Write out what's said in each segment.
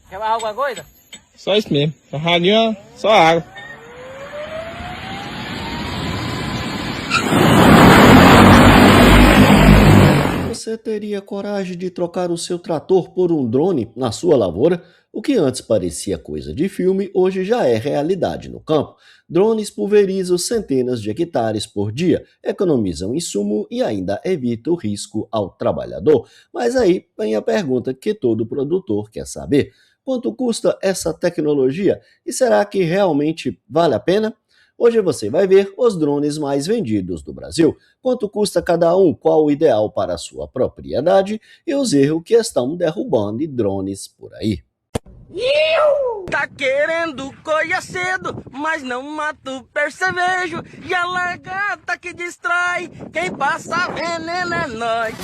Quer mais alguma coisa? Só isso mesmo. A ralinha, só água. Você teria coragem de trocar o seu trator por um drone na sua lavoura? O que antes parecia coisa de filme, hoje já é realidade no campo. Drones pulverizam centenas de hectares por dia, economizam insumo e ainda evitam o risco ao trabalhador. Mas aí vem a pergunta que todo produtor quer saber. Quanto custa essa tecnologia e será que realmente vale a pena? Hoje você vai ver os drones mais vendidos do Brasil, quanto custa cada um, qual o ideal para a sua propriedade e os erros que estão derrubando drones por aí. Tá querendo colher cedo, mas não mata o percevejo. E a lagarta que destrói, quem passa veneno é nós.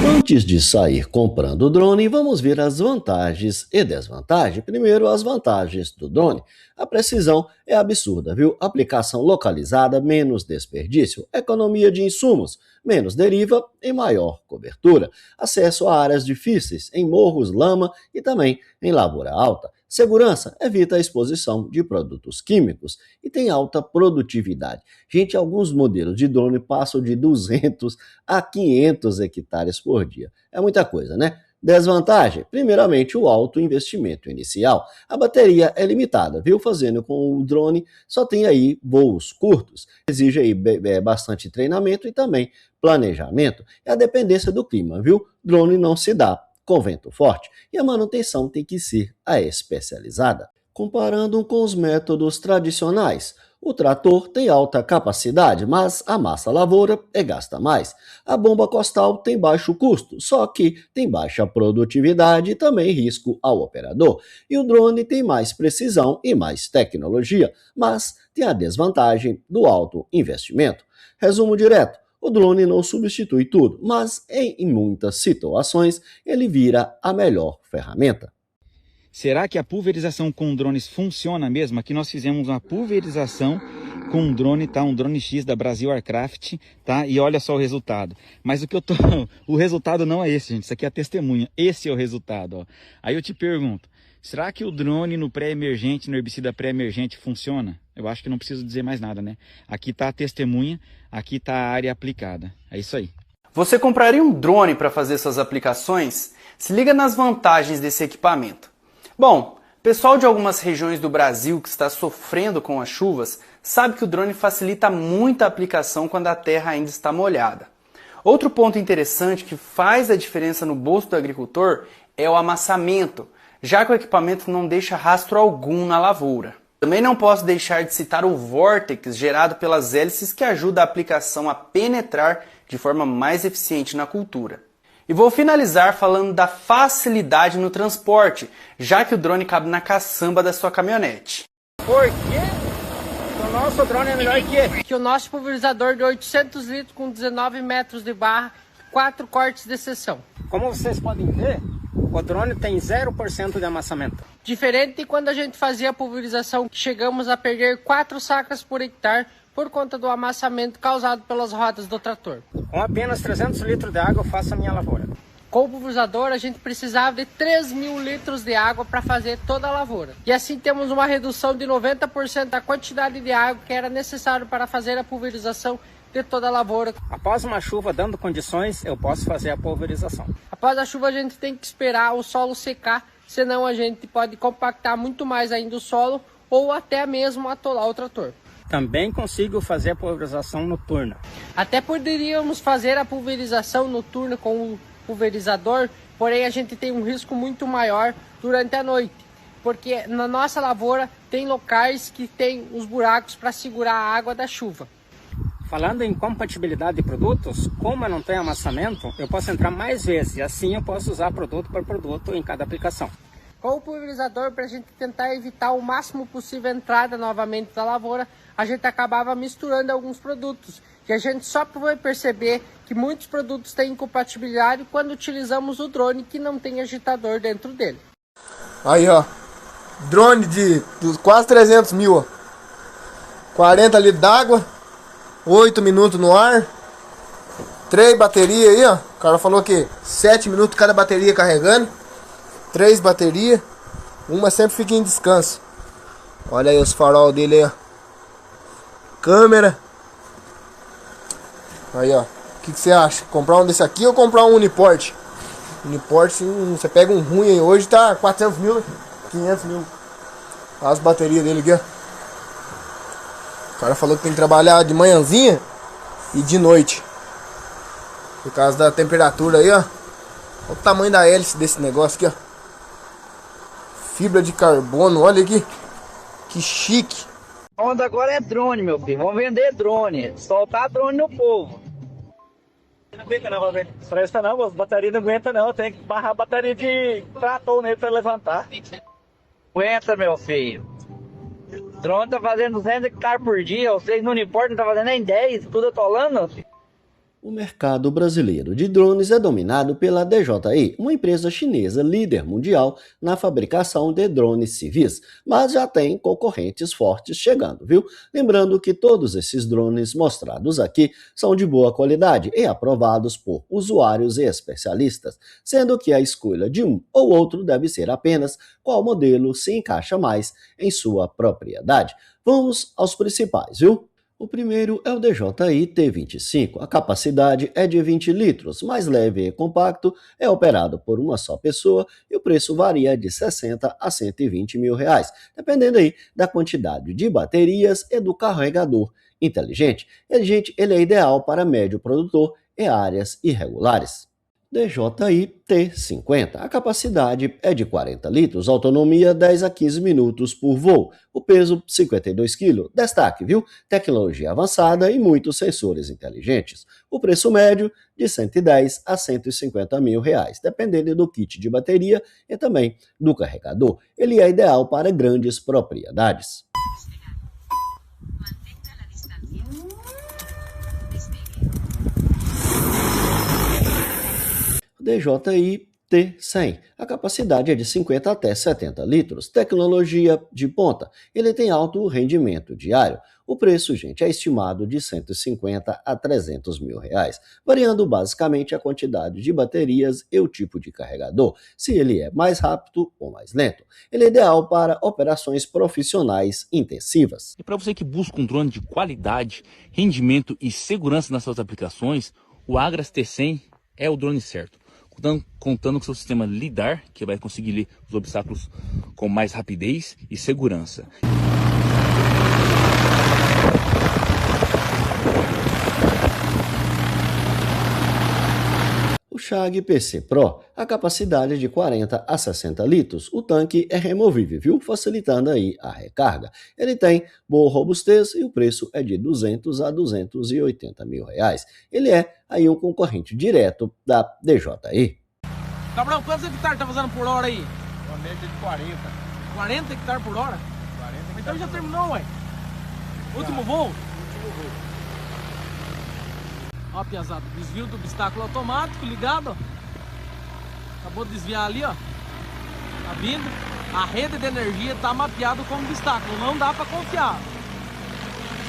Antes de sair comprando drone, vamos ver as vantagens e desvantagens. Primeiro, as vantagens do drone. A precisão é absurda, viu? Aplicação localizada, menos desperdício, economia de insumos, menos deriva e maior cobertura. Acesso a áreas difíceis, em morros, lama e também em lavoura alta. Segurança, evita a exposição de produtos químicos e tem alta produtividade. Gente, alguns modelos de drone passam de 200 a 500 hectares por dia. É muita coisa, né? Desvantagem? Primeiramente, o alto investimento inicial. A bateria é limitada, viu? Fazendo com o drone só tem aí voos curtos. Exige aí bastante treinamento e também planejamento. E a dependência do clima, viu? Drone não se dá com vento forte, e a manutenção tem que ser a especializada. Comparando com os métodos tradicionais, o trator tem alta capacidade, mas amassa a lavoura e gasta mais. A bomba costal tem baixo custo, só que tem baixa produtividade e também risco ao operador. E o drone tem mais precisão e mais tecnologia, mas tem a desvantagem do alto investimento. Resumo direto. O drone não substitui tudo, mas em muitas situações ele vira a melhor ferramenta. Será que a pulverização com drones funciona mesmo? Aqui nós fizemos uma pulverização com um drone, tá? Um drone X da Brasil Aircraft, tá? E olha só o resultado. Mas o resultado não é esse, gente. Isso aqui é a testemunha. Esse é o resultado, ó. Aí eu te pergunto, será que o drone no pré-emergente, no herbicida pré-emergente funciona? Eu acho que não preciso dizer mais nada, né? Aqui tá a testemunha, aqui tá a área aplicada. É isso aí. Você compraria um drone para fazer suas aplicações? Se liga nas vantagens desse equipamento. Bom, pessoal de algumas regiões do Brasil que está sofrendo com as chuvas sabe que o drone facilita muito a aplicação quando a terra ainda está molhada. Outro ponto interessante que faz a diferença no bolso do agricultor é o amassamento, já que o equipamento não deixa rastro algum na lavoura. Também não posso deixar de citar o vórtex gerado pelas hélices que ajuda a aplicação a penetrar de forma mais eficiente na cultura. E vou finalizar falando da facilidade no transporte, já que o drone cabe na caçamba da sua caminhonete. Por quê? O nosso drone é melhor que o nosso pulverizador de 800 litros com 19 metros de barra, 4 cortes de seção. Como vocês podem ver, o drone tem 0% de amassamento. Diferente de quando a gente fazia a pulverização, chegamos a perder 4 sacas por hectare por conta do amassamento causado pelas rodas do trator. Com apenas 300 litros de água eu faço a minha lavoura. Com o pulverizador a gente precisava de 3.000 litros de água para fazer toda a lavoura. E assim temos uma redução de 90% da quantidade de água que era necessário para fazer a pulverização de toda a lavoura. Após uma chuva dando condições, eu posso fazer a pulverização. Após a chuva a gente tem que esperar o solo secar, senão a gente pode compactar muito mais ainda o solo ou até mesmo atolar o trator. Também consigo fazer a pulverização noturna. Até poderíamos fazer a pulverização noturna com o pulverizador, porém a gente tem um risco muito maior durante a noite, porque na nossa lavoura tem locais que tem os buracos para segurar a água da chuva. Falando em compatibilidade de produtos, como eu não tenho amassamento, eu posso entrar mais vezes e assim eu posso usar produto por produto em cada aplicação. Com o pulverizador, para a gente tentar evitar o máximo possível a entrada novamente da lavoura, a gente acabava misturando alguns produtos. E a gente só vai perceber que muitos produtos têm incompatibilidade quando utilizamos o drone que não tem agitador dentro dele. Aí, ó. Drone de quase 300 mil, ó. 40 litros d'água, 8 minutos no ar. 3 baterias aí, ó. O cara falou que 7 minutos cada bateria carregando. 3 baterias. Uma sempre fica em descanso. Olha aí os farol dele aí, ó. Câmera. Aí, ó. O que você acha? Comprar um desse aqui ou comprar um Uniport? Uniport, você pega um ruim aí. Hoje tá 400 mil, 500 mil. Olha as baterias dele aqui, ó. O cara falou que tem que trabalhar de manhãzinha e de noite. Por causa da temperatura aí, ó. Olha o tamanho da hélice desse negócio aqui, ó. Fibra de carbono, olha aqui. Que chique. A onda agora é drone, meu filho. Vamos vender drone. Soltar drone no povo. Não aguenta não, velho. Presta não, as baterias não aguentam não. Tem que barrar a bateria de trator nele pra levantar. Aguenta, meu filho. Drone tá fazendo 200 hectares por dia. Vocês não importa, não tá fazendo nem 10. Tudo atolando, filho. O mercado brasileiro de drones é dominado pela DJI, uma empresa chinesa líder mundial na fabricação de drones civis, mas já tem concorrentes fortes chegando, viu? Lembrando que todos esses drones mostrados aqui são de boa qualidade e aprovados por usuários e especialistas, sendo que a escolha de um ou outro deve ser apenas qual modelo se encaixa mais em sua propriedade. Vamos aos principais, viu? O primeiro é o DJI T25. A capacidade é de 20 litros, mais leve e compacto, é operado por uma só pessoa e o preço varia de 60 a 120 mil reais, dependendo aí da quantidade de baterias e do carregador inteligente. Ele é ideal para médio produtor e áreas irregulares. DJI T50. A capacidade é de 40 litros, autonomia 10 a 15 minutos por voo. O peso 52 kg. Destaque, viu? Tecnologia avançada e muitos sensores inteligentes. O preço médio de 110 a 150 mil reais, dependendo do kit de bateria e também do carregador. Ele é ideal para grandes propriedades. DJI T100. A capacidade é de 50 até 70 litros. Tecnologia de ponta. Ele tem alto rendimento diário. O preço, gente, é estimado de 150 a 300 mil reais, variando basicamente a quantidade de baterias e o tipo de carregador, se ele é mais rápido ou mais lento. Ele é ideal para operações profissionais intensivas. E para você que busca um drone de qualidade, rendimento e segurança nas suas aplicações, o Agras T100 é o drone certo. Contando com o seu sistema LiDAR, que vai conseguir ler os obstáculos com mais rapidez e segurança. O Shag PC Pro, a capacidade é de 40 a 60 litros. O tanque é removível, viu? Facilitando aí a recarga. Ele tem boa robustez e o preço é de 200 a 280 mil reais. Ele é aí um concorrente direto da DJI. Cabrão, quantos hectares tá fazendo por hora aí? Uma média de 40. 40 hectares por hora? 40 Então já terminou, ué. Último voo? Último voo. Ó, piazada, desvio do obstáculo automático, ligado, ó. Acabou de desviar ali, ó. Tá vindo. A rede de energia tá mapeado como obstáculo, não dá pra confiar.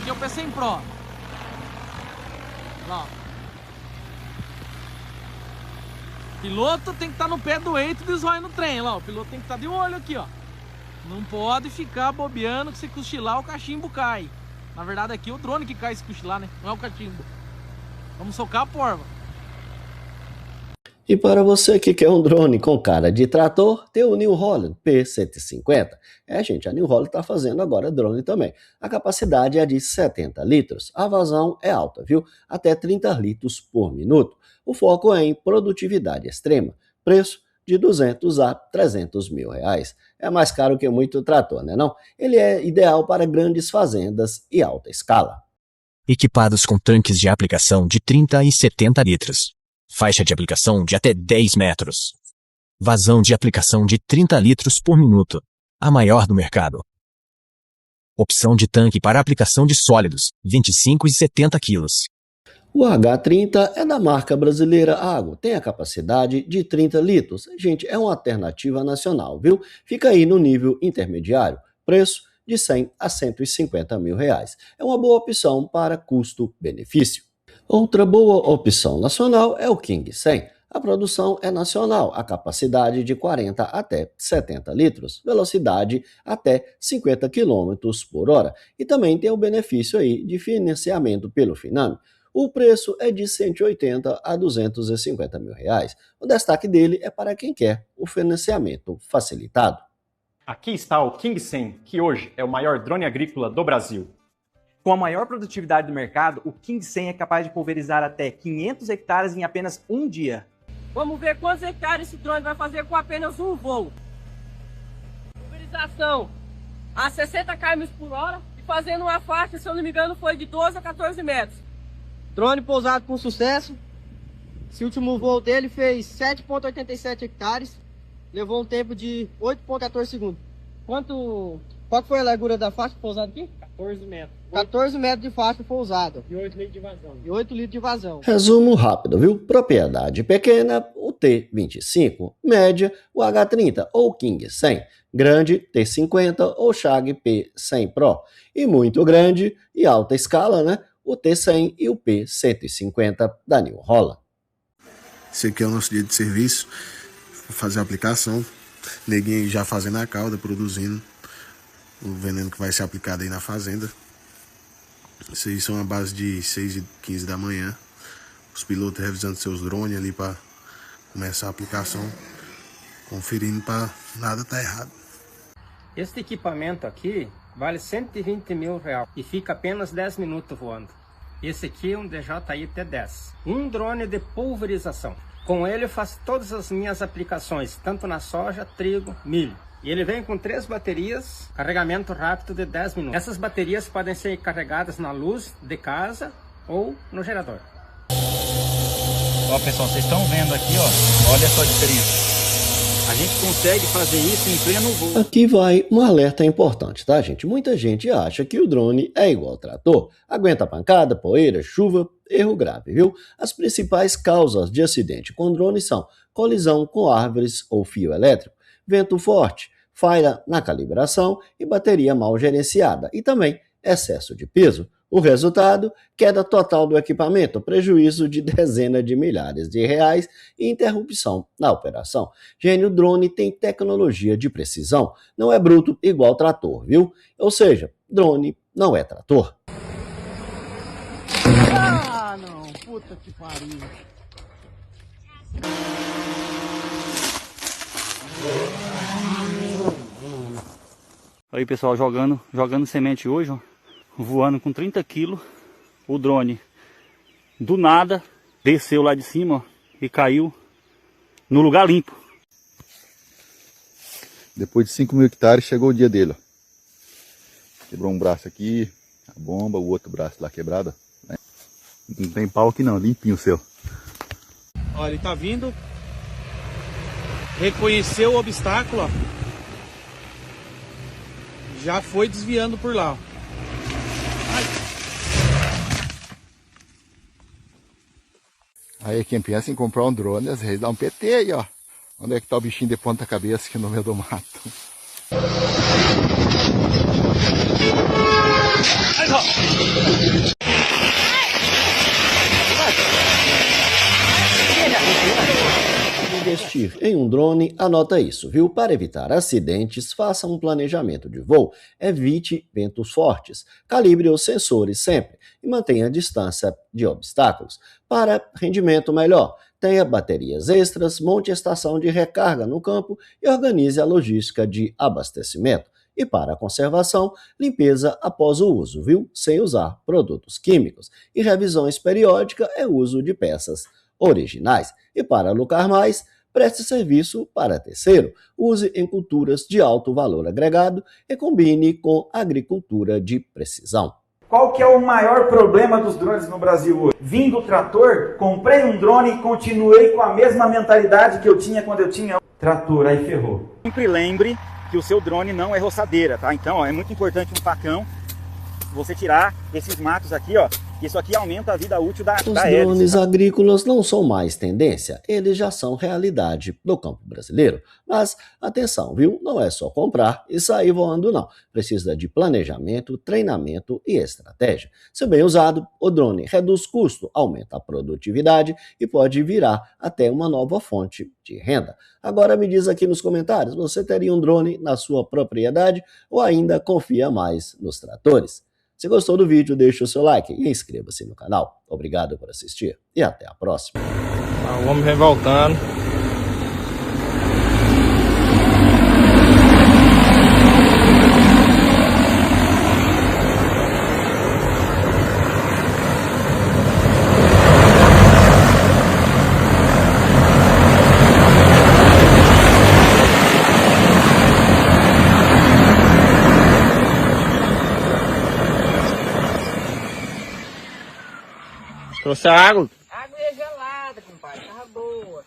Aqui é o P100 Pro. Lá, ó. Piloto tem que estar no pé do eito de zóio no trem, lá. O piloto tem que estar de olho aqui, ó. Não pode ficar bobeando que se cochilar o cachimbo cai. Na verdade aqui é o drone que cai se cochilar, né? Não é o cachimbo. Vamos socar a porva. E para você que quer um drone com cara de trator, tem o New Holland P150. Gente, a New Holland está fazendo agora drone também. A capacidade é de 70 litros. A vazão é alta, viu? Até 30 litros por minuto. O foco é em produtividade extrema. Preço de 200 a 300 mil reais. É mais caro que muito trator, né não? Ele é ideal para grandes fazendas e alta escala. Equipados com tanques de aplicação de 30 e 70 litros. Faixa de aplicação de até 10 metros. Vazão de aplicação de 30 litros por minuto, a maior do mercado. Opção de tanque para aplicação de sólidos, 25 e 70 quilos. O H30 é da marca brasileira Água, tem a capacidade de 30 litros. Gente, é uma alternativa nacional, viu? Fica aí no nível intermediário. Preço de 100 a 150 mil reais. É uma boa opção para custo-benefício. Outra boa opção nacional é o King 100. A produção é nacional, a capacidade de 40 até 70 litros, velocidade até 50 km por hora e também tem o benefício aí de financiamento pelo Finame. O preço é de 180 a 250 mil reais. O destaque dele é para quem quer o financiamento facilitado. Aqui está o King 100, que hoje é o maior drone agrícola do Brasil. Com a maior produtividade do mercado, o King 100 é capaz de pulverizar até 500 hectares em apenas um dia. Vamos ver quantos hectares esse drone vai fazer com apenas um voo. Pulverização a 60 km por hora e fazendo uma faixa, se eu não me engano, foi de 12 a 14 metros. Drone pousado com sucesso. Esse último voo dele fez 7,87 hectares. Levou um tempo de 8,14 segundos. Qual foi a largura da faixa pousada aqui? 14 metros. 14 metros de faixa pousada. E 8 litros de vazão. E 8 litros de vazão. Resumo rápido, viu? Propriedade pequena, o T25. Média, o H30 ou King 100. Grande, T50 ou Shag P100 Pro. E muito grande e alta escala, né? O T100 e o P150 da New Holland. Esse aqui é o nosso dia de serviço. Vou fazer a aplicação. Neguinho já fazendo a cauda, produzindo o veneno que vai ser aplicado aí na fazenda. Isso aí são a base de 6h15 da manhã. Os pilotos revisando seus drones ali para começar a aplicação, conferindo para nada tá errado. Este equipamento aqui vale 120 mil reais e fica apenas 10 minutos voando. Esse aqui é um DJI T10, um drone de pulverização. Com ele eu faço todas as minhas aplicações, tanto na soja, trigo, milho. E ele vem com 3 baterias, carregamento rápido de 10 minutos. Essas baterias podem ser carregadas na luz de casa ou no gerador. Ó pessoal, vocês estão vendo aqui, ó, olha só a diferença. A gente consegue fazer isso em pleno voo. Aqui vai um alerta importante, tá, gente? Muita gente acha que o drone é igual ao trator. Aguenta pancada, poeira, chuva, erro grave, viu? As principais causas de acidente com drone são colisão com árvores ou fio elétrico, vento forte, falha na calibração e bateria mal gerenciada. E também excesso de peso. O resultado, queda total do equipamento, prejuízo de dezenas de milhares de reais e interrupção na operação. Gente, o drone tem tecnologia de precisão, não é bruto igual trator, viu? Ou seja, drone não é trator. Ah, não, puta que pariu. Aí pessoal, jogando semente hoje, ó. Voando com 30 quilos, o drone do nada desceu lá de cima, ó, e caiu no lugar limpo. Depois de 5 mil hectares chegou o dia dele, ó. Quebrou um braço aqui, a bomba, o outro braço lá quebrado, né? Não tem pau aqui não, limpinho o seu. Olha, ele tá vindo, reconheceu o obstáculo, ó. Já foi desviando por lá, ó. Aí quem pensa em comprar um drone, às vezes dá um PT aí, ó. Onde é que tá o bichinho de ponta cabeça aqui no meio do mato? Investir em um drone, anota isso, viu? Para evitar acidentes, faça um planejamento de voo, evite ventos fortes, calibre os sensores sempre e mantenha a distância de obstáculos. Para rendimento melhor, tenha baterias extras, monte estação de recarga no campo e organize a logística de abastecimento. E para a conservação, limpeza após o uso, viu? Sem usar produtos químicos. E revisões periódicas é uso de peças originais. E para lucrar mais, preste serviço para terceiro, use em culturas de alto valor agregado e combine com agricultura de precisão. Qual que é o maior problema dos drones no Brasil hoje? Vim do trator, comprei um drone e continuei com a mesma mentalidade que eu tinha quando eu tinha trator, aí ferrou. Sempre lembre que o seu drone não é roçadeira, tá? Então, ó, é muito importante um facão, você tirar esses matos aqui, ó, que isso aqui aumenta a vida útil da Os hélice. drones agrícolas não são mais tendência, eles já são realidade do campo brasileiro. Mas atenção, viu? Não é só comprar e sair voando não. Precisa de planejamento, treinamento e estratégia. Se bem usado, o drone reduz custo, aumenta a produtividade e pode virar até uma nova fonte de renda. Agora me diz aqui nos comentários, você teria um drone na sua propriedade ou ainda confia mais nos tratores? Se gostou do vídeo, deixe o seu like e inscreva-se no canal. Obrigado por assistir e até a próxima. O homem vem voltando. Trouxe água? Água é gelada, compadre. Tava boa.